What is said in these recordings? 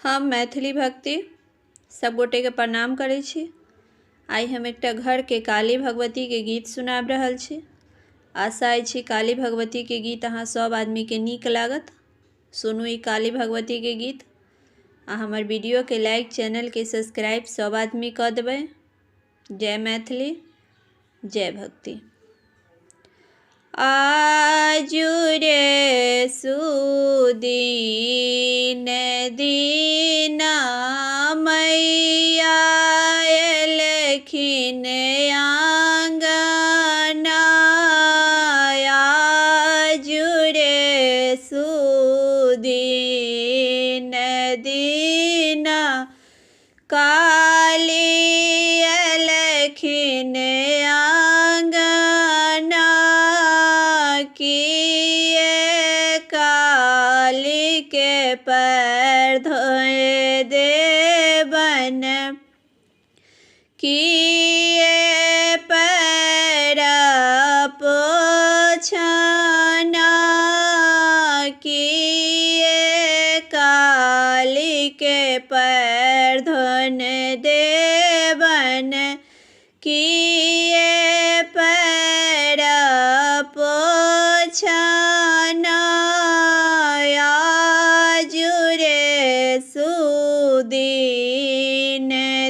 हम मैथिली भक्ति सब गोटे के प्रणाम करै छी। आई हम एकटा घर के काली भगवती के गीत सुनाब रहल छी। आशा अछि काली भगवती के गीत अहाँ सब आदमी के नीक लागत। सुनू ई काली भगवती के गीत आ हमर वीडियो के लाइक, चैनल के सब्सक्राइब सब आदमी कर देबै। जय मैथिली, जय भक्ति। आजू रे सुदीन दीना मैया एलखिन आंगना। आजू रे सुदीन दीना काली एलखिन आंगना। किए काली के पैर धोए देबन, किए पैर पोछना। किए काली के पैर धोने देबन, किए पैर पोछना। आजू रे सुदीन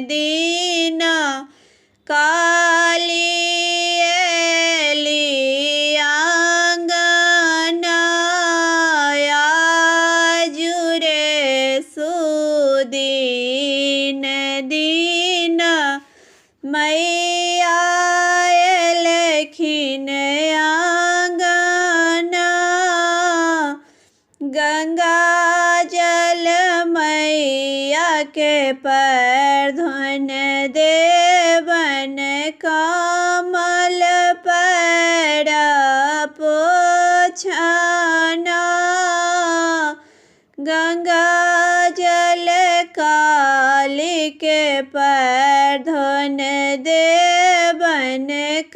दीना काली एली आंगना। आजू रे सुदीन दीना मैया एलखिन आंगना। गंगा जल मैया के पैर धोन देबन, कमल पैर पोछना। गंगा जल काली के पैर धोन देबन,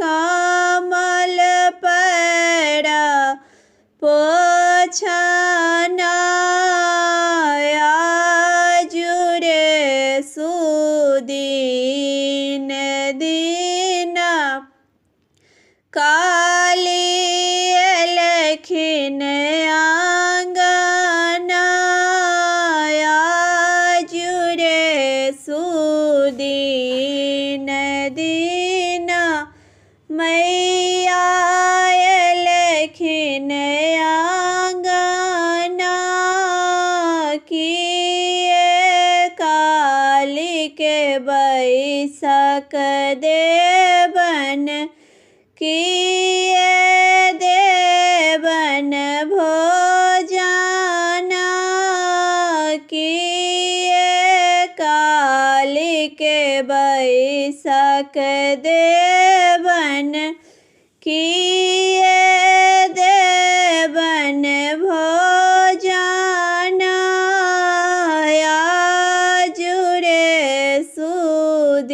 कमल पैर पोछना। आजू रे सुदीन दीना काली एलखिन आंगना। आजू रे सुदीन दीना मैया एलखिन आंगना। किए काली के बैसक देबन, किए देबन भोजना। किए काली के बैसक देबन, किए देबन भोजना। आजू रे सुदीन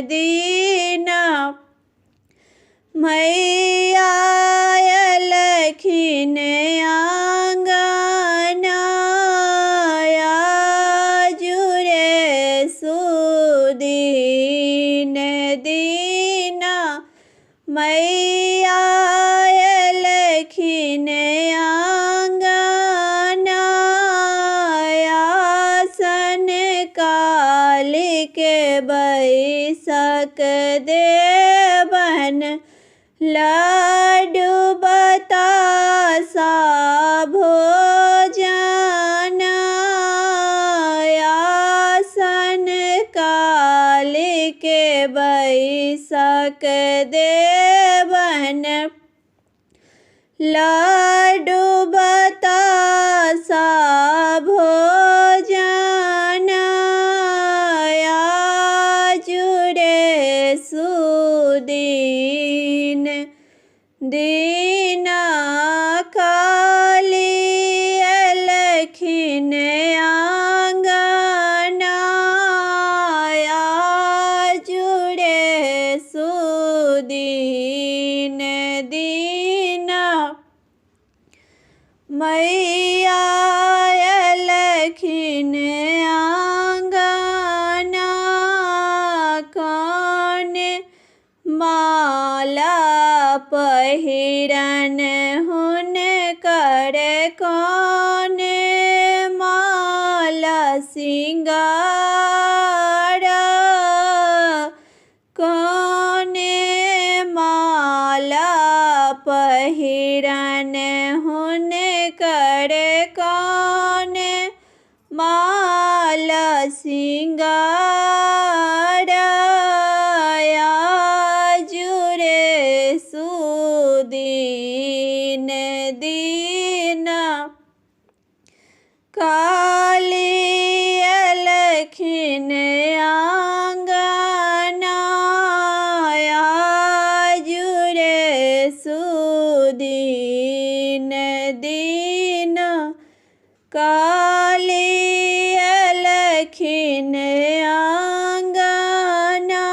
दीना मैया एलखिन आंगना। आजू रे सुदीन दीना मैया एलखिन आंगना। आसन काली के बैसक देबन, लाडू बतासा भोजना। आसन काली के बैसक देबन, लाडू बतासा भोजना। आजू रे सुदीन दीना काली एलखिन आंगना। आजू रे सुदीन दीना मैया सिंगार कौने माला पहिरन हुनकर कौने माला सिंगार आजुरे सुदीन दीन काली अलखिन आंगना आजुरे सुदीन दीन काली अलखिन आंगना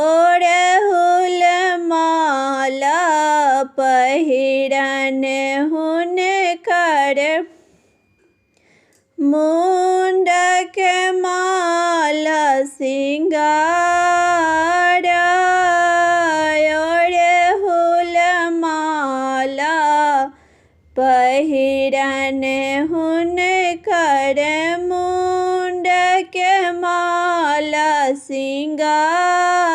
ओढ़हुल माला पहिरन हुनकर मुंडक माला सिंगार ओढ़हुल माला पहिरन हुनकर मुंडक माला सिंगार